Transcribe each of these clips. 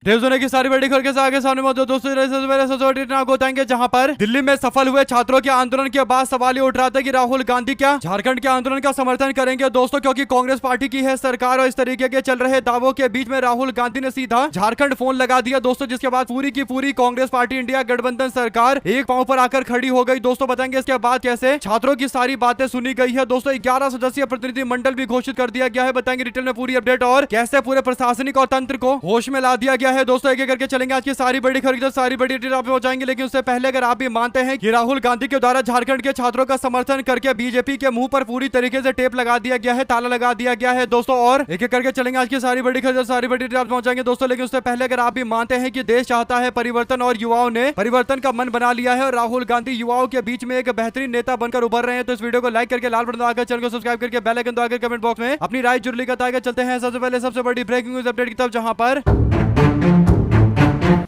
News होने की सारी बड़ी खबर के आगे सामने मौजूद दोस्तों आपको बताएंगे, जहां पर दिल्ली में सफल हुए छात्रों के आंदोलन के बाद सवाल ये उठ रहा था कि राहुल गांधी क्या झारखंड के आंदोलन का समर्थन करेंगे दोस्तों, क्योंकि कांग्रेस पार्टी की है सरकार और इस तरीके के चल रहे दावों के बीच में राहुल गांधी ने सीधा झारखंड फोन लगा दिया दोस्तों, जिसके बाद पूरी की पूरी कांग्रेस पार्टी इंडिया गठबंधन सरकार एक पांव पर आकर खड़ी हो गई दोस्तों। बताएंगे इसके बाद कैसे छात्रों की सारी बातें सुनी गई है दोस्तों। 11 सदस्यीय प्रतिनिधि मंडल भी घोषित कर दिया गया है। बताएंगे डिटेल में पूरी अपडेट और कैसे पूरे प्रशासनिक और तंत्र को होश में ला दिया गया है दोस्तों। एक एक करके चलेंगे आज की सारी बड़ी खबर, सारी बड़ी डिटेल आप पहुंचाएंगे। लेकिन उससे पहले अगर आप भी मानते हैं कि राहुल गांधी के द्वारा झारखंड के छात्रों का समर्थन करके बीजेपी के मुंह पर पूरी तरीके से टेप लगा दिया गया है, ताला लगा दिया गया है दोस्तों, और एक एक करके चलेंगे आज की सारी बड़ी खबर, सारी बड़ी डिटेल आप पहुंचाएंगे दोस्तों। लेकिन उससे पहले अगर आप भी मानते हैं कि देश चाहता है परिवर्तन और युवाओं ने परिवर्तन का मन बना लिया है और राहुल गांधी युवाओं के बीच में एक बेहतरीन नेता बनकर उभर रहे हैं, तो इस वीडियो को लाइक करके लाल बटन दबाकर चैनल को सब्सक्राइब करके बेल आइकन दबाकर कमेंट बॉक्स में अपनी राय जरूर लिखकर आगे चलते हैं सबसे पहले सबसे बड़ी ब्रेकिंग न्यूज अपडेट की तरफ, जहां पर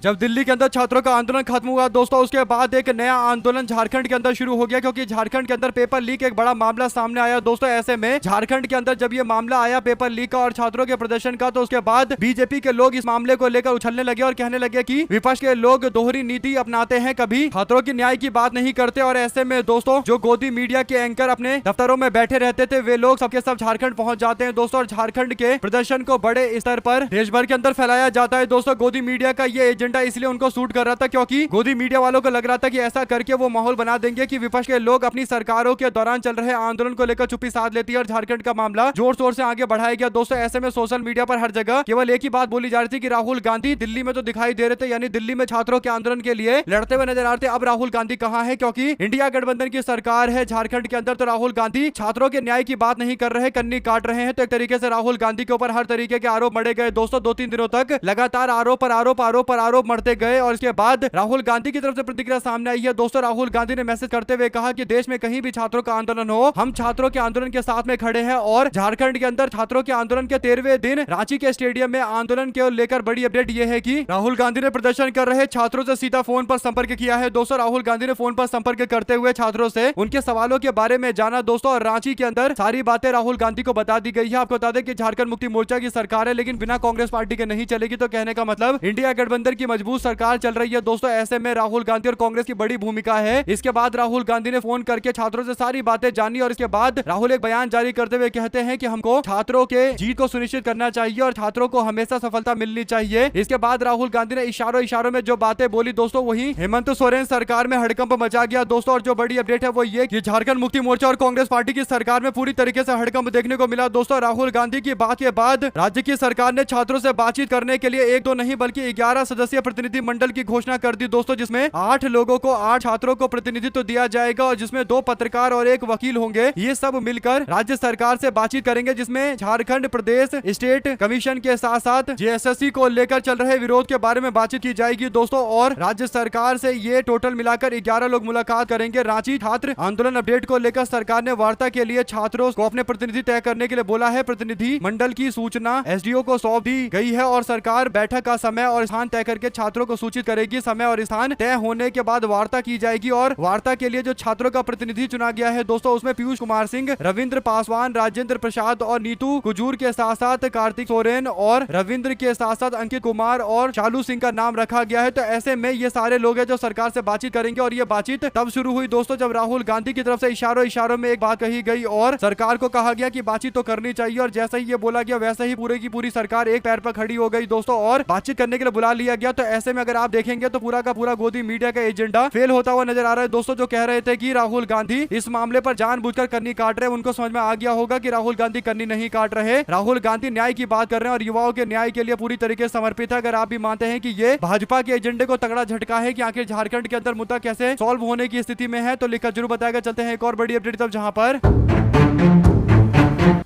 जब दिल्ली के अंदर छात्रों का आंदोलन खत्म हुआ दोस्तों, उसके बाद एक नया आंदोलन झारखंड के अंदर शुरू हो गया, क्योंकि झारखंड के अंदर पेपर लीक एक बड़ा मामला सामने आया दोस्तों। ऐसे में झारखंड के अंदर जब ये मामला आया पेपर लीक का और छात्रों के प्रदर्शन का, तो उसके बाद बीजेपी के लोग इस मामले को लेकर उछलने लगे और कहने लगे कि विपक्ष के लोग दोहरी नीति अपनाते हैं, कभी छात्रों की न्याय की बात नहीं करते। और ऐसे में दोस्तों जो गोदी मीडिया के एंकर अपने दफ्तरों में बैठे रहते थे, वे लोग सबके सब झारखंड पहुंच जाते हैं दोस्तों, और झारखंड के प्रदर्शन को बड़े स्तर पर देश भर के अंदर फैलाया जाता है दोस्तों। गोदी मीडिया का ये एजेंडा इसलिए उनको सूट कर रहा था, क्योंकि गोदी मीडिया वालों को लग रहा था कि ऐसा करके वो माहौल बना देंगे कि विपक्ष के लोग अपनी सरकारों के दौरान चल रहे आंदोलन को लेकर चुप्पी साध लेती है और झारखंड का मामला जोर शोर से आगे बढ़ाया गया दोस्तों। ऐसे में सोशल मीडिया पर हर जगह केवल एक ही बात बोली जा रही थी कि राहुल गांधी दिल्ली में तो दिखाई दे रहे थे, यानी दिल्ली में छात्रों के आंदोलन के लिए लड़ते हुए नजर आ रहे थे। अब राहुल गांधी कहां है, क्योंकि इंडिया गठबंधन की सरकार है झारखंड के अंदर, तो राहुल गांधी छात्रों के न्याय की बात नहीं कर रहे, कन्नी काट रहे हैं। तो एक तरीके से राहुल गांधी के ऊपर हर तरीके के आरोप मढ़े गए दोस्तों। 2-3 दिनों तक लगातार आरोप पर आरोप आरोप पर आरोप मढ़ते गए और इसके बाद राहुल गांधी की तरफ से प्रतिक्रिया सामने आई है दोस्तों। राहुल गांधी ने मैसेज करते हुए कहा कि देश में कहीं भी छात्रों का आंदोलन हो, हम छात्रों के आंदोलन के साथ में खड़े हैं। और झारखंड के अंदर छात्रों के आंदोलन के 13वें दिन रांची के स्टेडियम में आंदोलन को लेकर बड़ी अपडेट यह है कि राहुल गांधी ने प्रदर्शन कर रहे छात्रों से सीधा फोन पर संपर्क किया है दोस्तों। राहुल गांधी ने फोन पर संपर्क करते हुए छात्रों से उनके सवालों के बारे में जाना दोस्तों, और रांची के अंदर सारी बातें राहुल गांधी को बता दी गई है। आपको बता दें कि झारखंड मुक्ति मोर्चा की सरकार है, लेकिन बिना कांग्रेस पार्टी के नहीं चलेगी, तो कहने का मतलब इंडिया गठबंधन की मजबूत सरकार चल रही है दोस्तों। ऐसे में राहुल गांधी और कांग्रेस की बड़ी भूमिका है। इसके बाद राहुल गांधी ने फोन करके छात्रों से सारी बातें जानी और इसके बाद राहुल एक बयान जारी करते हुए कहते हैं कि हमको छात्रों के जीत को सुनिश्चित करना चाहिए और छात्रों को हमेशा सफलता मिलनी चाहिए। इसके बाद राहुल गांधी ने इशारों इशारों में जो बातें बोली दोस्तों, वही हेमंत सोरेन सरकार में हड़कंप मचा गया दोस्तों। और जो बड़ी अपडेट है वो ये कि झारखंड मुक्ति मोर्चा और कांग्रेस पार्टी की सरकार में पूरी तरीके से हड़कंप देखने को मिला दोस्तों। राहुल गांधी की बात के बाद राज्य की सरकार ने छात्रों से बातचीत करने के लिए 1-2 नहीं बल्कि 11 सदस्यीय प्रतिनिधि मंडल की घोषणा कर दी दोस्तों, जिसमें 8 लोगों को 8 छात्रों को प्रतिनिधित्व दिया जाएगा और जिसमें 2 पत्रकार और 1 वकील होंगे। ये सब मिलकर राज्य सरकार से बातचीत करेंगे, जिसमें झारखंड प्रदेश स्टेट कमीशन के साथ साथ जेएसएससी को लेकर चल रहे विरोध के बारे में बातचीत की जाएगी दोस्तों। और राज्य सरकार से ये टोटल मिलाकर 11 लोग मुलाकात करेंगे। रांची छात्र आंदोलन अपडेट को लेकर सरकार ने वार्ता के लिए छात्रों को अपने प्रतिनिधि तय करने के लिए बोला है। प्रतिनिधि मंडल की सूचना एसडीओ को सौंप दी गई है और सरकार बैठक का समय और स्थान तय करके छात्रों को सूचित करेगी। समय और स्थान तय होने के बाद वार्ता की जाएगी और वार्ता के लिए जो छात्रों का प्रतिनिधि चुना गया है दोस्तों, उसमें पीयूष कुमार सिंह, रविंद्र पासवान, राजेंद्र प्रसाद और नीतू कुजूर के साथ साथ कार्तिक सोरेन और रविंद्र के साथ साथ अंकित कुमार और चालू सिंह का नाम रखा गया है। तो ऐसे में ये सारे लोग हैं जो सरकार से बातचीत करेंगे और ये बातचीत तब शुरू हुई दोस्तों जब राहुल गांधी की तरफ से इशारों इशारों में एक बात कही गई और सरकार को कहा गया कि बातचीत तो करनी चाहिए। और जैसे ही ये बोला गया वैसे ही पूरे की पूरी सरकार एक पैर पर खड़ी हो गई दोस्तों और बातचीत करने के लिए बुला लिया गया। तो ऐसे में अगर आप देखेंगे तो पूरा का पूरा गोदी मीडिया का एजेंडा फेल होता हुआ नजर आ रहा है दोस्तों। जो कह रहे थे कि राहुल गांधी इस मामले पर जानबूझकर कन्नी काट रहे हैं, उनको समझ में आ गया होगा कि राहुल गांधी कन्नी नहीं काट रहे। राहुल गांधी न्याय की बात कर रहे हैं और युवाओं के न्याय के लिए पूरी तरीके से समर्पित है। अगर आप भी मानते हैं कि ये भाजपा के एजेंडे को तगड़ा झटका है कि आखिर झारखंड के अंदर मुद्दा कैसे सॉल्व होने की स्थिति में है, तो लिखकर जरूर बताएगा। चलते हैं एक और बड़ी अपडेट तब, जहां पर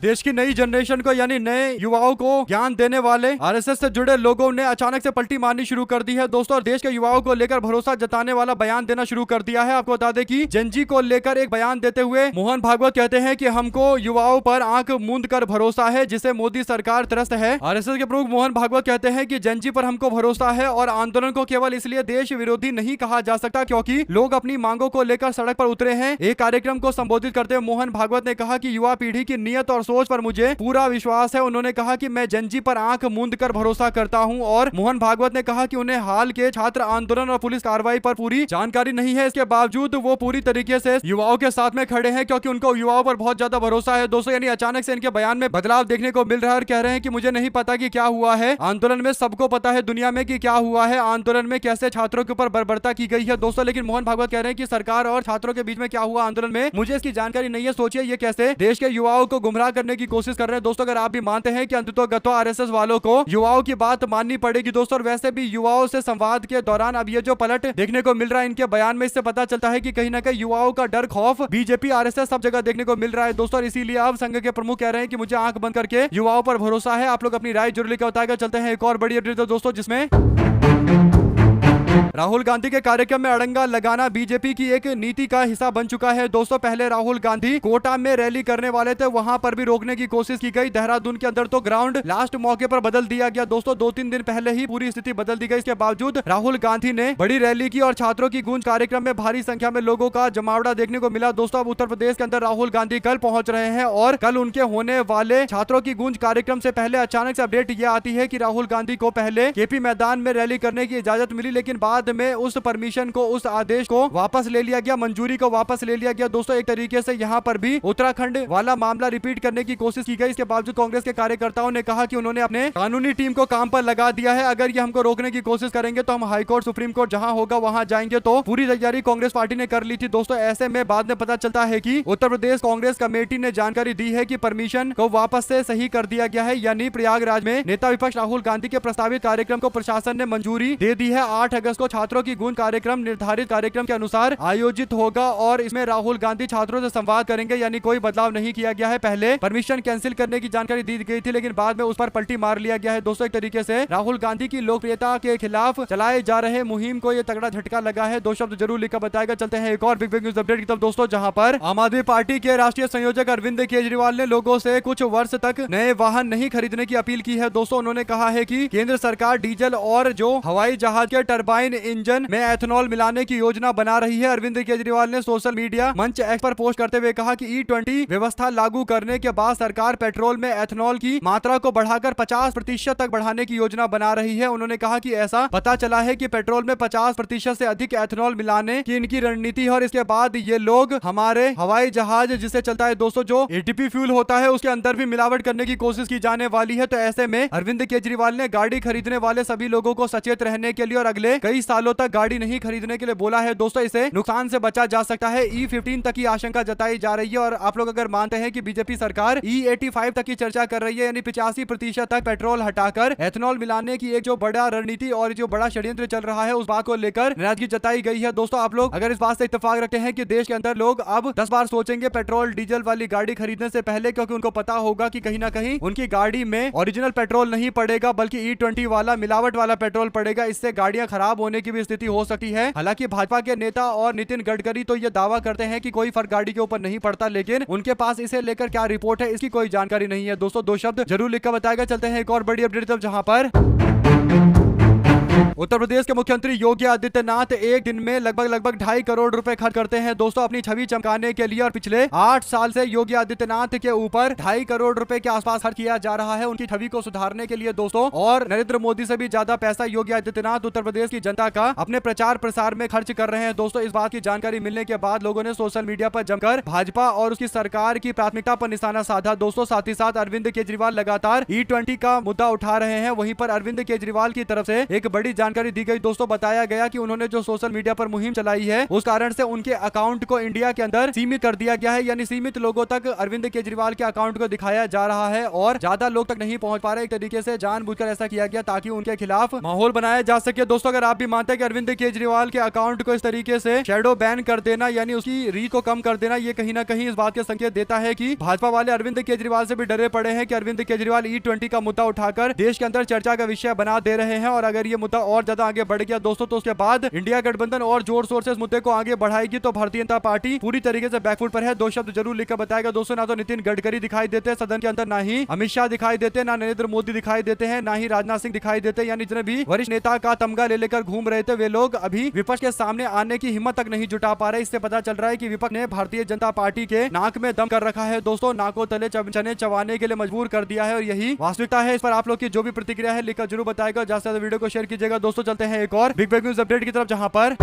देश की नई जनरेशन को यानी नए युवाओं को ज्ञान देने वाले आरएसएस से जुड़े लोगों ने अचानक से पलटी मारनी शुरू कर दी है दोस्तों और देश के युवाओं को लेकर भरोसा जताने वाला बयान देना शुरू कर दिया है। आपको बता दें कि जेनजी को लेकर एक बयान देते हुए मोहन भागवत कहते हैं कि हमको युवाओं पर आंख मूंद कर भरोसा है जिसे मोदी सरकार त्रस्त है। आरएसएस के प्रमुख मोहन भागवत कहते हैं कि जेनजी पर हमको भरोसा है और आंदोलन को केवल इसलिए देश विरोधी नहीं कहा जा सकता क्योंकि लोग अपनी मांगों को लेकर सड़क पर उतरे हैं। एक कार्यक्रम को संबोधित करते हुए मोहन भागवत ने कहा कि युवा पीढ़ी की नीयत शख्सियत और सोच पर मुझे पूरा विश्वास है। उन्होंने कहा कि मैं जनजी पर आंख मूंद कर भरोसा करता हूं। और मोहन भागवत ने कहा कि उन्हें हाल के छात्र आंदोलन और पुलिस कार्रवाई पर पूरी जानकारी नहीं है। इसके बावजूद वो पूरी तरीके से युवाओं के साथ में खड़े हैं, क्योंकि उनको युवाओं पर बहुत ज्यादा भरोसा है दोस्तों। यानी अचानक से इनके बयान में बदलाव देखने को मिल रहा है और कह रहे हैं कि मुझे नहीं पता कि क्या हुआ है आंदोलन में, सबको पता है दुनिया में कि क्या हुआ है आंदोलन में, कैसे छात्रों के ऊपर बर्बरता की गई है दोस्तों। लेकिन मोहन भागवत कह रहे हैं कि सरकार और छात्रों के बीच में क्या हुआ आंदोलन में, मुझे इसकी जानकारी नहीं है। सोचिए ये कैसे देश के युवाओं को गुमराह करने की कोशिश कर रहे हैं दोस्तों। अगर आप भी मानते हैं कि अंततः आरएसएस वालों को युवाओं की बात माननी पड़ेगी दोस्तों। और वैसे भी युवाओं से संवाद के दौरान अब ये जो पलट देखने को मिल रहा है इनके बयान में, इससे पता चलता है कि कहीं ना कहीं युवाओं का डर, खौफ बीजेपी, आरएसएस सब जगह देखने को मिल रहा है दोस्तों। और इसीलिए अब संघ के प्रमुख कह रहे हैं कि मुझे आंख बंद करके युवाओं पर भरोसा है। आप लोग अपनी राय जरूर लिखकर बताएगा। चलते हैं एक और बड़ी अपडेट दोस्तों, जिसमें राहुल गांधी के कार्यक्रम में अड़ंगा लगाना बीजेपी की एक नीति का हिस्सा बन चुका है दोस्तों। पहले राहुल गांधी कोटा में रैली करने वाले थे, वहां पर भी रोकने की कोशिश की गई। देहरादून के अंदर तो ग्राउंड लास्ट मौके पर बदल दिया गया दोस्तों। 2-3 दिन पहले ही पूरी स्थिति बदल दी गई। इसके बावजूद राहुल गांधी ने बड़ी रैली की और छात्रों की गूंज कार्यक्रम में भारी संख्या में लोगों का जमावड़ा देखने को मिला दोस्तों। अब उत्तर प्रदेश के अंदर राहुल गांधी कल पहुंच रहे हैं और कल उनके होने वाले छात्रों की गूंज कार्यक्रम से पहले अचानक से अपडेट यह आती है कि राहुल गांधी को पहले केपी मैदान में रैली करने की इजाजत मिली, लेकिन बाद में उस परमिशन को, उस आदेश को वापस ले लिया गया, मंजूरी को वापस ले लिया गया दोस्तों। एक तरीके से यहाँ पर भी उत्तराखंड वाला मामला रिपीट करने की कोशिश की गई। इसके बावजूद कांग्रेस के कार्यकर्ताओं ने कहा कि उन्होंने अपने कानूनी टीम को काम पर लगा दिया है। अगर ये हमको रोकने की कोशिश करेंगे तो हम हाईकोर्ट, सुप्रीम कोर्ट जहां होगा वहां जाएंगे। तो पूरी तैयारी कांग्रेस पार्टी ने कर ली थी दोस्तों। ऐसे में बाद में पता चलता है कि उत्तर प्रदेश कांग्रेस कमेटी ने जानकारी दी है कि परमिशन को वापस से सही कर दिया गया है। यानी प्रयागराज में नेता विपक्ष राहुल गांधी के प्रस्तावित कार्यक्रम को प्रशासन ने मंजूरी दे दी है। 8 अगस्त को छात्रों की गूंज कार्यक्रम निर्धारित कार्यक्रम के अनुसार आयोजित होगा और इसमें राहुल गांधी छात्रों से संवाद करेंगे। यानी कोई बदलाव नहीं किया गया है। पहले परमिशन कैंसिल करने की जानकारी दी गई थी, लेकिन बाद में उस पर पलटी मार लिया गया है दोस्तों। एक तरीके से राहुल गांधी की लोकप्रियता के खिलाफ चलाए जा रहे मुहिम को यह तगड़ा झटका लगा है। 2 शब्द जरूर लिखकर बताएगा। चलते हैं एक और बिग न्यूज अपडेट की तरफ दोस्तों, जहां पर आम आदमी पार्टी के राष्ट्रीय संयोजक अरविंद केजरीवाल ने लोगों से कुछ वर्ष तक नए वाहन नहीं खरीदने की अपील की है दोस्तों। उन्होंने कहा है कि केंद्र सरकार डीजल और जो हवाई जहाज के टरबाइन इंजन में एथेनॉल मिलाने की योजना बना रही है। अरविंद केजरीवाल ने सोशल मीडिया मंच एक्स पर पोस्ट करते हुए कहा कि E20 व्यवस्था लागू करने के बाद सरकार पेट्रोल में एथेनॉल की मात्रा को बढ़ाकर 50% तक बढ़ाने की योजना बना रही है। उन्होंने कहा कि ऐसा पता चला है कि पेट्रोल में 50% से अधिक एथेनॉल मिलाने की इनकी रणनीति है और इसके बाद ये लोग हमारे हवाई जहाज जिससे चलता है दोस्तों, जो एटीपी फ्यूल होता है, उसके अंदर भी मिलावट करने की कोशिश की जाने वाली है। तो ऐसे में अरविंद केजरीवाल ने गाड़ी खरीदने वाले सभी लोगों को सचेत रहने के लिए और अगले कई सालों तक गाड़ी नहीं खरीदने के लिए बोला है दोस्तों। इसे नुकसान से बचा जा सकता है। E15 तक की आशंका जताई जा रही है और आप लोग अगर मानते हैं कि बीजेपी सरकार E85 तक की चर्चा कर रही है, यानी 85% तक पेट्रोल हटाकर एथेनॉल मिलाने की एक जो बड़ा रणनीति और जो बड़ा षड्यंत्र चल रहा है, उस बात को लेकर नाराजगी जताई गई है दोस्तों। आप लोग अगर इस बात से इत्तेफाक रखते हैं कि देश के अंदर लोग अब 10 बार सोचेंगे पेट्रोल डीजल वाली गाड़ी खरीदने से पहले, क्योंकि उनको पता होगा कि कहीं ना कहीं उनकी गाड़ी में ओरिजिनल पेट्रोल नहीं पड़ेगा बल्कि E20 वाला मिलावट वाला पेट्रोल पड़ेगा। इससे गाड़ियां खराब होने की भी स्थिति हो सकती है। हालांकि भाजपा के नेता और नितिन गडकरी तो ये दावा करते हैं कि कोई फर्क गाड़ी के ऊपर नहीं पड़ता, लेकिन उनके पास इसे लेकर क्या रिपोर्ट है इसकी कोई जानकारी नहीं है दोस्तों। 2 शब्द जरूर लिखकर बताएगा। चलते हैं एक और बड़ी अपडेट तब, जहां पर उत्तर प्रदेश के मुख्यमंत्री योगी आदित्यनाथ एक दिन में लगभग 2.5 करोड़ रुपए खर्च करते हैं दोस्तों अपनी छवि चमकाने के लिए। और पिछले 8 साल से योगी आदित्यनाथ के ऊपर 2.5 करोड़ रुपए के आसपास खर्च किया जा रहा है उनकी छवि को सुधारने के लिए दोस्तों। और नरेंद्र मोदी से भी ज्यादा पैसा योगी आदित्यनाथ उत्तर प्रदेश की जनता का अपने प्रचार प्रसार में खर्च कर रहे हैं दोस्तों। इस बात की जानकारी मिलने के बाद लोगों ने सोशल मीडिया पर जमकर भाजपा और उसकी सरकार की प्राथमिकता पर निशाना साधा दोस्तों। साथ ही साथ अरविंद केजरीवाल लगातार E20 का मुद्दा उठा रहे हैं। वहीं पर अरविंद केजरीवाल की तरफ से एक बड़ी जानकारी दी गई दोस्तों। बताया गया कि उन्होंने जो सोशल मीडिया पर मुहिम चलाई है, उस कारण से उनके अकाउंट को इंडिया के अंदर सीमित कर दिया गया है। यानी सीमित लोगों तक अरविंद केजरीवाल के अकाउंट को दिखाया जा रहा है और ज्यादा लोग तक नहीं पहुंच पा रहे। एक तरीके से जानबूझकर ऐसा किया गया ताकि उनके खिलाफ माहौल बनाया जा सके दोस्तों। अगर आप भी मानते हैं कि अरविंद केजरीवाल के अकाउंट को इस तरीके से शैडो बैन कर देना, यानी उसकी रीच को कम कर देना, ये कहीं ना कहीं इस बात के संकेत देता है कि भाजपा वाले अरविंद केजरीवाल से भी डरे पड़े हैं कि अरविंद केजरीवाल E20 का मुद्दा उठाकर देश के अंदर चर्चा का विषय बना दे रहे हैं। और अगर ये मुद्दा और ज्यादा आगे बढ़ गया दोस्तों। तो उसके बाद इंडिया गठबंधन और जोर शोर से इस मुद्दे को आगे बढ़ाएगी तो भारतीय जनता पार्टी पूरी तरीके से बैकफुट पर है। दो शब्द जरूर लिखकर बताएगा दोस्तों, ना तो नितिन गडकरी दिखाई देते हैं सदन के अंदर, ना ही अमित शाह दिखाई देते हैं, ना नरेंद्र मोदी दिखाई देते हैं, ना ही राजनाथ सिंह दिखाई देते हैं। यानी जितने भी वरिष्ठ नेता का तमगा ले लेकर घूम रहे थे वे लोग अभी विपक्ष के सामने आने की हिम्मत तक नहीं जुटा पा रहे। इससे पता चल रहा है कि विपक्ष ने भारतीय जनता पार्टी के नाक में दम कर रखा है दोस्तों, नाकों तले चने चबाने के लिए मजबूर कर दिया है और यही वास्तविकता है। इस पर आप लोग की जो भी प्रतिक्रिया है लिखकर जरूर बताएगा। ज्यादा से ज्यादा वीडियो को शेयर कीजिएगा दोस्तों। चलते हैं एक और बिग न्यूज अपडेट की तरफ, जहां पर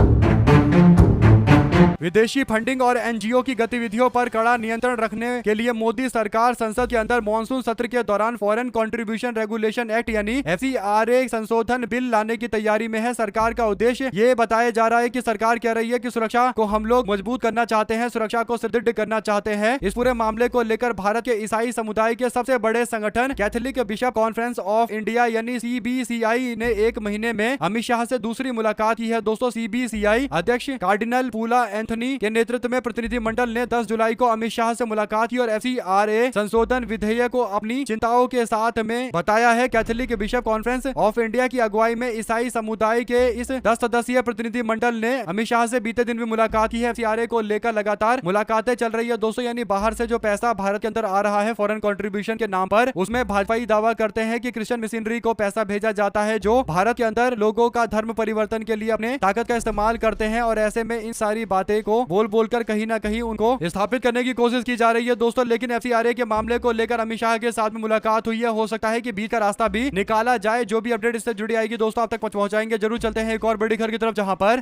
विदेशी फंडिंग और एनजीओ की गतिविधियों पर कड़ा नियंत्रण रखने के लिए मोदी सरकार संसद के अंदर मॉनसून सत्र के दौरान फॉरेन कंट्रीब्यूशन रेगुलेशन एक्ट यानी FCRA संशोधन बिल लाने की तैयारी में है। सरकार का उद्देश्य ये बताया जा रहा है कि सरकार कह रही है कि सुरक्षा को हम लोग मजबूत करना चाहते हैं, सुरक्षा को सुदृढ़ करना चाहते हैं। इस पूरे मामले को लेकर भारत के ईसाई समुदाय के सबसे बड़े संगठन Catholic bishop conference of India यानी CBCI ने एक महीने में अमित शाह से दूसरी मुलाकात की है दोस्तों। CBCI अध्यक्ष कार्डिनल पूला एंथनी के नेतृत्व में प्रतिनिधिमंडल ने 10 जुलाई को अमित शाह से मुलाकात की और FCRA संशोधन विधेयक को अपनी चिंताओं के साथ में बताया है। Catholic bishop conference of India की अगुवाई में ईसाई समुदाय के इस 10 सदस्यीय प्रतिनिधिमंडल ने अमित शाह से बीते दिन भी मुलाकात की है। FCRA को लेकर लगातार मुलाकातें चल रही है दोस्तों, यानी बाहर से जो पैसा भारत के अंदर आ रहा है फॉरेन कंट्रीब्यूशन के नाम पर, उसमें भाजपाई दावा करते हैं कि क्रिश्चियन मिशनरी को पैसा भेजा जाता है जो भारत के अंदर लोगों का धर्म परिवर्तन के लिए अपने ताकत का इस्तेमाल करते हैं। और ऐसे में इन सारी बातें को बोल बोलकर कहीं ना कहीं उनको स्थापित करने की कोशिश की जा रही है दोस्तों। लेकिन FCRA के मामले को लेकर अमित शाह के साथ में मुलाकात हुई है, हो सकता है कि बीच का रास्ता भी निकाला जाए। जो भी अपडेट इससे जुड़ी आएगी दोस्तों आप तक पहुंचाएंगे जरूर। चलते हैं एक और बड़ी खबर की तरफ, जहां पर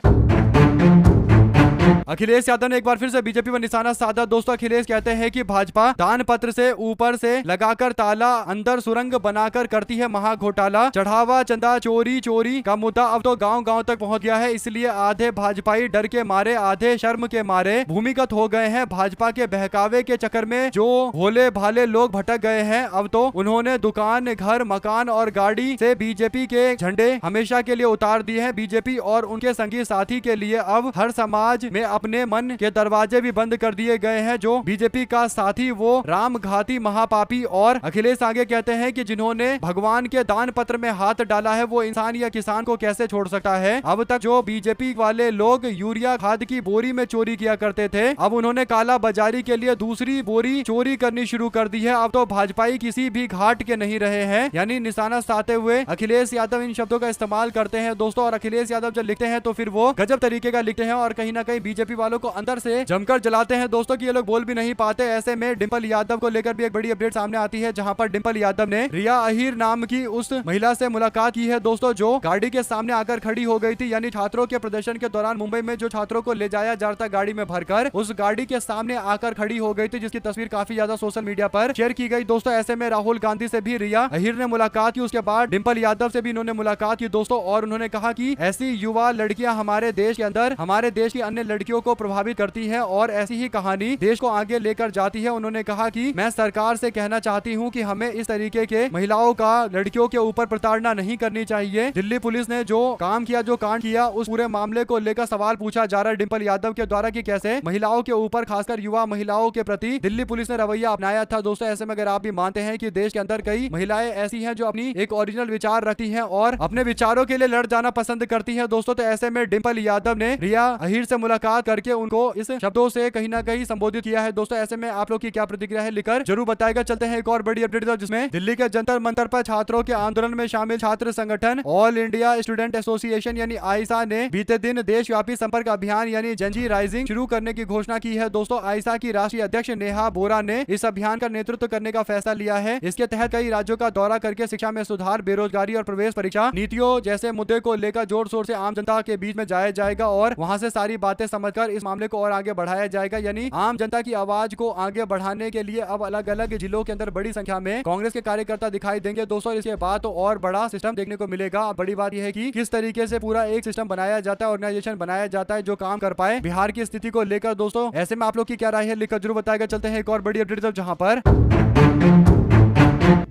अखिलेश यादव ने एक बार फिर से बीजेपी पर निशाना साधा दोस्तों। अखिलेश कहते हैं कि भाजपा दान पत्र से ऊपर से लगाकर ताला अंदर सुरंग बनाकर करती है महा घोटाला। चढ़ावा चंदा चोरी का मुद्दा अब तो गांव गांव तक पहुंच गया है, इसलिए आधे भाजपाई डर के मारे आधे शर्म के मारे भूमिगत हो गए हैं। भाजपा के बहकावे के चक्कर में जो भोले भाले लोग भटक गए हैं, अब तो उन्होंने दुकान घर मकान और गाड़ी से बीजेपी के झंडे हमेशा के लिए उतार दिए हैं। बीजेपी और उनके संगी साथी के लिए अब हर समाज में अपने मन के दरवाजे भी बंद कर दिए गए हैं। जो बीजेपी का साथी वो राम घाती महापापी। और अखिलेश आगे कहते हैं कि जिन्होंने भगवान के दान पत्र में हाथ डाला है वो इंसान या किसान को कैसे छोड़ सकता है। अब तक जो बीजेपी वाले लोग यूरिया खाद की बोरी में चोरी किया करते थे, अब उन्होंने काला बाजारी के लिए दूसरी बोरी चोरी करनी शुरू कर दी है। अब तो भाजपाई किसी भी घाट के नहीं रहे हैं, यानी निशाना साधते हुए अखिलेश यादव इन शब्दों का इस्तेमाल करते हैं दोस्तों। और अखिलेश यादव जब लिखते हैं तो फिर वो गजब तरीके का लिखते हैं और कहीं ना कहीं बीजेपी वालों को अंदर से जमकर जलाते हैं दोस्तों कि ये लोग बोल भी नहीं पाते। ऐसे में डिंपल यादव को लेकर भी एक बड़ी अपडेट सामने आती है, जहां पर डिंपल यादव ने रिया अहीर नाम की उस महिला से मुलाकात की है दोस्तों जो गाड़ी के सामने आकर खड़ी हो गई थी। यानी छात्रों के प्रदर्शन के दौरान मुंबई में जो छात्रों को ले जाया जा रहा था गाड़ी में भरकर, उस गाड़ी के सामने आकर खड़ी हो गई थी, जिसकी तस्वीर काफी ज्यादा सोशल मीडिया पर शेयर की गई दोस्तों। ऐसे में राहुल गांधी से भी रिया अहीर ने मुलाकात की, उसके बाद डिंपल यादव से भी इन्होंने मुलाकात की दोस्तों। और उन्होंने कहा कि ऐसी युवा लड़कियां हमारे देश के अंदर हमारे देश की अन्य लड़कियों को प्रभावित करती है और ऐसी ही कहानी देश को आगे लेकर जाती है। उन्होंने कहा कि मैं सरकार से कहना चाहती हूं कि हमें इस तरीके के महिलाओं का लड़कियों के ऊपर प्रताड़ना नहीं करनी चाहिए। दिल्ली पुलिस ने जो काम किया, जो कांड किया, उस पूरे मामले को लेकर सवाल पूछा जा रहा है डिंपल यादव के द्वारा कि कैसे महिलाओं के ऊपर, खासकर युवा महिलाओं के प्रति दिल्ली पुलिस ने रवैया अपनाया था दोस्तों। ऐसे में अगर आप भी मानते हैं कि देश के अंदर कई महिलाएं ऐसी हैं जो अपनी एक ओरिजिनल विचार रखती हैं और अपने विचारों के लिए लड़ जाना पसंद करती हैं दोस्तों, तो ऐसे में डिंपल यादव ने रिया अहीर से मुलाकात करके उनको इस शब्दों से कहीं ना कहीं संबोधित किया है दोस्तों। ऐसे में आप लोग की क्या प्रतिक्रिया है लिखकर जरूर बताएगा। चलते हैं एक और बड़ी अपडेट जिसमें दिल्ली के जंतर मंतर पर छात्रों के आंदोलन में शामिल छात्र संगठन ऑल इंडिया स्टूडेंट एसोसिएशन यानी आईसा ने बीते दिन देशव्यापी संपर्क अभियान यानी जनजी राइजिंग शुरू करने की घोषणा की है दोस्तों। आईसा की राष्ट्रीय अध्यक्ष नेहा बोरा ने इस अभियान का नेतृत्व करने का फैसला लिया है। इसके तहत कई राज्यों का दौरा करके शिक्षा में सुधार, बेरोजगारी और प्रवेश परीक्षा नीतियों जैसे मुद्दे को लेकर जोर शोर से आम जनता के बीच में जाया जाएगा और वहां से सारी बातें समझकर इस मामले को और आगे बढ़ाया जाएगा। यानी आम जनता की आवाज को आगे बढ़ाने के लिए अब अलग अलग जिलों के अंदर बड़ी संख्या में कांग्रेस के कार्यकर्ता दिखाई देंगे दोस्तों। इसके बाद तो और बड़ा सिस्टम देखने को मिलेगा। बड़ी बात यह है कि किस तरीके से पूरा एक सिस्टम बनाया जाता है, ऑर्गेनाइजेशन बनाया जाता है जो काम कर पाए बिहार की स्थिति को लेकर दोस्तों। ऐसे में आप लोग की क्या राय है लिखकर जरूर बताएगा। चलते हैं एक और बड़ी अपडेट जहां पर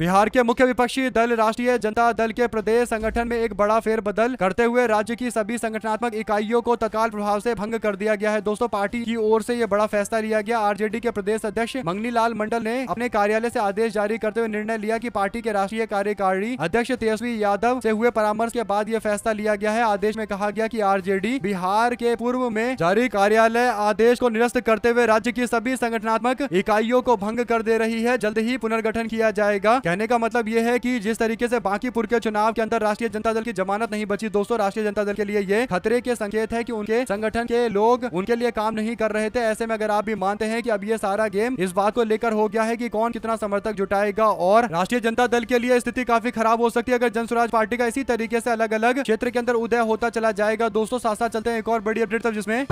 बिहार के मुख्य विपक्षी दल राष्ट्रीय जनता दल के प्रदेश संगठन में एक बड़ा फेरबदल करते हुए राज्य की सभी संगठनात्मक इकाइयों को तत्काल प्रभाव से भंग कर दिया गया है। दोस्तों, पार्टी की ओर से यह बड़ा फैसला लिया गया। आरजेडी के प्रदेश अध्यक्ष मंगनी लाल मंडल ने अपने कार्यालय से आदेश जारी करते हुए निर्णय लिया कि पार्टी के राष्ट्रीय कार्यकारिणी अध्यक्ष तेजस्वी यादव से हुए परामर्श के बाद यह फैसला लिया गया है। आदेश में कहा गया कि आरजेडी बिहार के पूर्व में जारी कार्यालय आदेश को निरस्त करते हुए राज्य की सभी संगठनात्मक इकाइयों को भंग कर दे रही है। जल्द ही पुनर्गठन किया जाएगा। कहने का मतलब यह है कि जिस तरीके से बांकीपुर के चुनाव के अंदर राष्ट्रीय जनता दल की जमानत नहीं बची, दोस्तों राष्ट्रीय जनता दल के लिए ये खतरे के संकेत है कि उनके संगठन के लोग उनके लिए काम नहीं कर रहे थे। ऐसे में अगर आप भी मानते हैं कि अब ये सारा गेम इस बात को लेकर हो गया है कि कौन कितना समर्थक जुटाएगा और राष्ट्रीय जनता दल के लिए स्थिति काफी खराब हो सकती है अगर जनसुराज पार्टी का इसी तरीके से अलग अलग क्षेत्र के अंदर उदय होता चला जाएगा। दोस्तों, साथ साथ चलते हैं एक और बड़ी अपडेट तक, जिसमें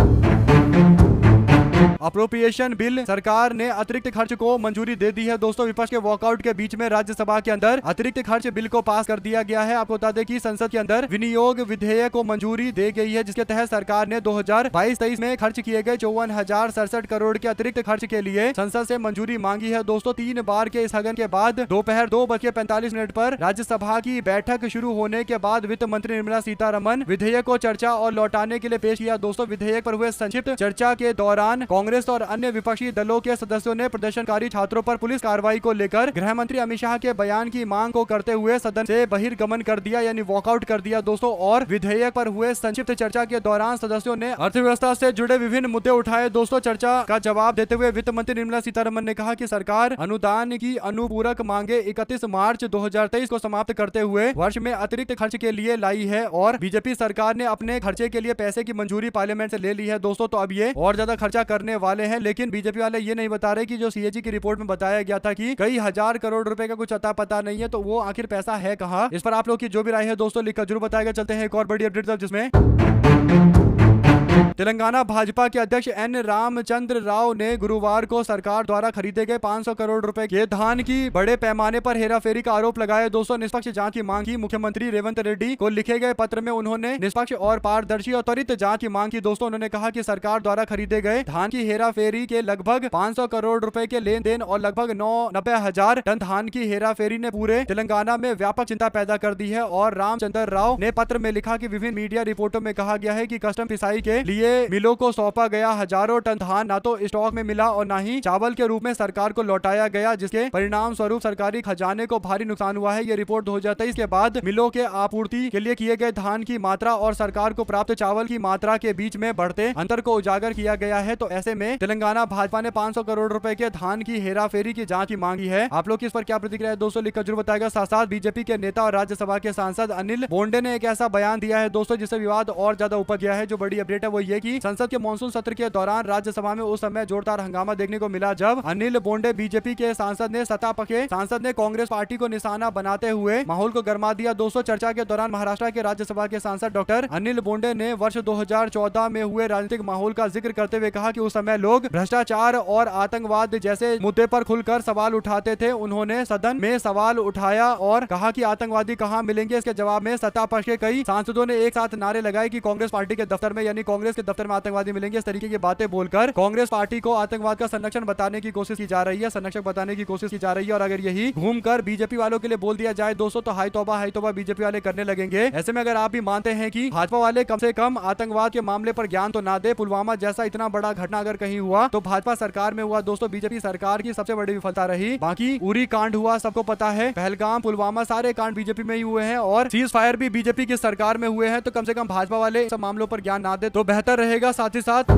अप्रोप्रिएशन बिल सरकार ने अतिरिक्त खर्च को मंजूरी दे दी है। दोस्तों, विपक्ष के वॉकआउट के बीच में राज्यसभा के अंदर अतिरिक्त खर्च बिल को पास कर दिया गया है। आपको बता दें कि संसद के अंदर विनियोग विधेयक को मंजूरी दे गई है, जिसके तहत सरकार ने 2022-23 में खर्च किए गए 54,067 करोड़ के अतिरिक्त खर्च के लिए संसद से मंजूरी मांगी है। दोस्तों, 3 बार के स्थगन के बाद दोपहर 2:45 पर राज्यसभा की बैठक शुरू होने के बाद वित्त मंत्री निर्मला सीतारमन विधेयक को चर्चा और लौटाने के लिए पेश किया। दोस्तों, विधेयक पर हुए संक्षिप्त चर्चा के दौरान कांग्रेस और अन्य विपक्षी दलों के सदस्यों ने प्रदर्शनकारी छात्रों पर पुलिस कार्रवाई को लेकर गृह मंत्री अमित शाह के बयान की मांग को करते हुए सदन से बहिर्गमन कर दिया, यानी वॉकआउट कर दिया। दोस्तों, और विधेयक पर हुए संक्षिप्त चर्चा के दौरान सदस्यों ने अर्थव्यवस्था से जुड़े विभिन्न मुद्दे उठाए। दोस्तों, चर्चा का जवाब देते हुए वित्त मंत्री निर्मला सीतारमन ने कहा कि सरकार अनुदान की अनुपूरक मांगे 31 मार्च 2023 को समाप्त करते हुए वर्ष में अतिरिक्त खर्च के लिए लाई है और बीजेपी सरकार ने अपने खर्चे के लिए पैसे की मंजूरी पार्लियामेंट से ले ली है। दोस्तों, तो अब ये और ज्यादा खर्चा करने वाले हैं, लेकिन बीजेपी वाले ये नहीं बता रहे कि जो सीएजी की रिपोर्ट में बताया गया था कि कई हजार करोड़ रुपए का कुछ अता पता नहीं है, तो वो आखिर पैसा है कहां। इस पर आप लोग की जो भी राय है दोस्तों लिखकर जरूर बताएगा। चलते हैं एक और बड़ी अपडेट तक, जिसमें तेलंगाना भाजपा के अध्यक्ष एन रामचंद्र राव ने गुरुवार को सरकार द्वारा खरीदे गए 500 करोड़ रुपए के धान की बड़े पैमाने पर हेराफेरी का आरोप लगाया। दोस्तों, निष्पक्ष जांच की मांग की। मुख्यमंत्री रेवंत रेड्डी को लिखे गए पत्र में उन्होंने निष्पक्ष और पारदर्शी और त्वरित जांच की मांग की। दोस्तों, उन्होंने कहा कि सरकार द्वारा खरीदे गए धान की हेराफेरी के लगभग 500 करोड़ रुपए के लेन देन और लगभग 90,000 टन धान की हेराफेरी ने पूरे तेलंगाना में व्यापक चिंता पैदा कर दी है। और रामचंद्र राव ने पत्र में लिखा कि विभिन्न मीडिया रिपोर्टों में कहा गया है कि कस्टम पिसाई के लिए मिलों को सौंपा गया हजारों टन धान ना तो स्टॉक में मिला और ना ही चावल के रूप में सरकार को लौटाया गया, जिसके परिणाम स्वरूप सरकारी खजाने को भारी नुकसान हुआ है। ये रिपोर्ट 2023 के बाद मिलों के आपूर्ति के लिए किए गए धान की मात्रा और सरकार को प्राप्त चावल की मात्रा के बीच में बढ़ते अंतर को उजागर किया गया है। तो ऐसे में तेलंगाना भाजपा ने 500 करोड़ रुपए के धान की हेराफेरी की जांच की मांगी है। आप लोग इस पर क्या प्रतिक्रिया है दोस्तों लिखकर जरूर बताएगा। साथ साथ बीजेपी के नेता और राज्यसभा के सांसद अनिल बोंडे ने एक ऐसा बयान दिया है दोस्तों जिससे विवाद और ज्यादा उपज गया है। जो बड़ी अपडेट है वो ये कि संसद के मॉनसून सत्र के दौरान राज्यसभा में उस समय जोरदार हंगामा देखने को मिला जब अनिल बोंडे बीजेपी के सांसद ने सत्ता पक्ष सांसद ने कांग्रेस पार्टी को निशाना बनाते हुए माहौल को गर्मा दिया। दोस्तों, चर्चा के दौरान महाराष्ट्र के राज्यसभा के सांसद डॉक्टर अनिल बोंडे ने वर्ष 2014 में हुए राजनीतिक माहौल का जिक्र करते हुए कहा कि उस समय लोग भ्रष्टाचार और आतंकवाद जैसे मुद्दे पर खुलकर सवाल उठाते थे। उन्होंने सदन में सवाल उठाया और कहा कि आतंकवादी कहां मिलेंगे। इसके जवाब में सत्ता पक्ष के कई सांसदों ने एक साथ नारे लगाए कि कांग्रेस पार्टी के दफ्तर में यानी कांग्रेस के दफ्तर में आतंकवादी मिलेंगे। इस तरीके की बातें बोलकर कांग्रेस पार्टी को आतंकवाद का संरक्षण बताने की कोशिश की जा रही है, संरक्षक बताने की कोशिश की जा रही है। और अगर यही घूमकर बीजेपी वालों के लिए बोल दिया जाए दोस्तों तो हाय तौबा बीजेपी वाले करने लगेंगे। ऐसे में अगर आप भी मानते हैं कि भाजपा वाले कम से कम आतंकवाद के मामले पर ज्ञान तो ना दे, पुलवामा जैसा इतना बड़ा घटना अगर कहीं हुआ तो भाजपा सरकार में हुआ दोस्तों, बीजेपी सरकार की सबसे बड़ी विफलता रही। बाकी उरी कांड हुआ सबको पता है, पहलगाम पुलवामा सारे कांड बीजेपी में ही हुए हैं और सीज फायर भी बीजेपी की सरकार में हुए हैं। तो कम से कम भाजपा वाले सब मामलों पर ज्ञान ना दे तो बेहतर रहेगा। साथ ही साथ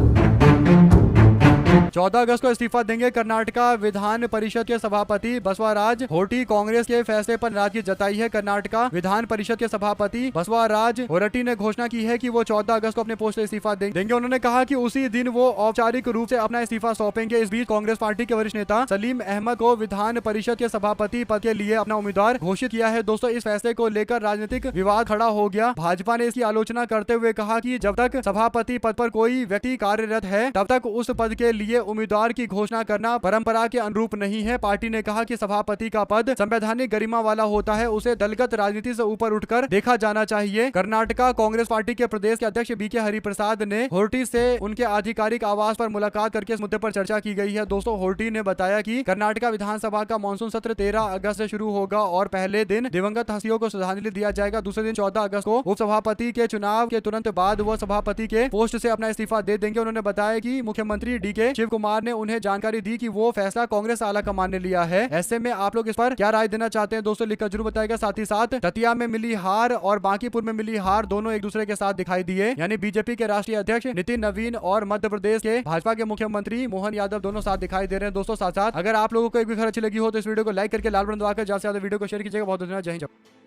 14 अगस्त को इस्तीफा देंगे कर्नाटका विधान परिषद के सभापति बसवराज होटी। कांग्रेस के फैसले पर नाराजगी जताई है। कर्नाटका विधान परिषद के सभापति बसवराज होरटी ने घोषणा की है कि वो 14 अगस्त को अपने पोस्ट से इस्तीफा देंगे। उन्होंने कहा कि उसी दिन वो औपचारिक रूप से अपना इस्तीफा सौंपेंगे। इस बीच कांग्रेस पार्टी के वरिष्ठ नेता सलीम अहमद को विधान परिषद के सभापति पद के लिए अपना उम्मीदवार घोषित किया है। दोस्तों, इस फैसले को लेकर राजनीतिक विवाद खड़ा हो गया। भाजपा ने इसकी आलोचना करते हुए कहा कि जब तक सभापति पद पर कोई व्यक्ति कार्यरत है तब तक उस पद के लिए उम्मीदवार की घोषणा करना परंपरा के अनुरूप नहीं है। पार्टी ने कहा कि सभापति का पद संवैधानिक गरिमा वाला होता है, उसे दलगत राजनीति से ऊपर उठकर देखा जाना चाहिए। कर्नाटका कांग्रेस पार्टी के प्रदेश के अध्यक्ष बीके हरिप्रसाद ने होर्टी से उनके आधिकारिक आवास पर मुलाकात करके इस मुद्दे पर चर्चा की गई है। दोस्तों, होर्टी ने बताया कि कर्नाटका विधानसभा का मानसून सत्र 13 अगस्त से शुरू होगा और पहले दिन दिवंगत हस्तियों को श्रद्धांजलि दिया जाएगा। दूसरे दिन 14 अगस्त को उपसभापति के चुनाव के तुरंत बाद वह सभापति के पोस्ट से अपना इस्तीफा दे देंगे। उन्होंने बताया कि मुख्यमंत्री डीके शिव कुमार ने उन्हें जानकारी दी कि वो फैसला कांग्रेस आला कमान ने लिया है। ऐसे में आप लोग इस पर क्या राय देना चाहते हैं दोस्तों, लिखकर जरूर बताएगा। साथ ही साथ दतिया में मिली हार और बांकीपुर में मिली हार दोनों एक दूसरे के साथ दिखाई दिए, यानी बीजेपी के राष्ट्रीय अध्यक्ष नितिन नवीन और मध्य प्रदेश के भाजपा के मुख्यमंत्री मोहन यादव दोनों साथ दिखाई दे रहे हैं। दोस्तों, साथ साथ अगर आप लोगों को एक भी खबर अच्छी लगी हो तो इस वीडियो को लाइक करके लाल बटन दबाकर ज्यादा से ज्यादा वीडियो को शेयर कीजिएगा। बहुत धन्यवाद। जय हिंद।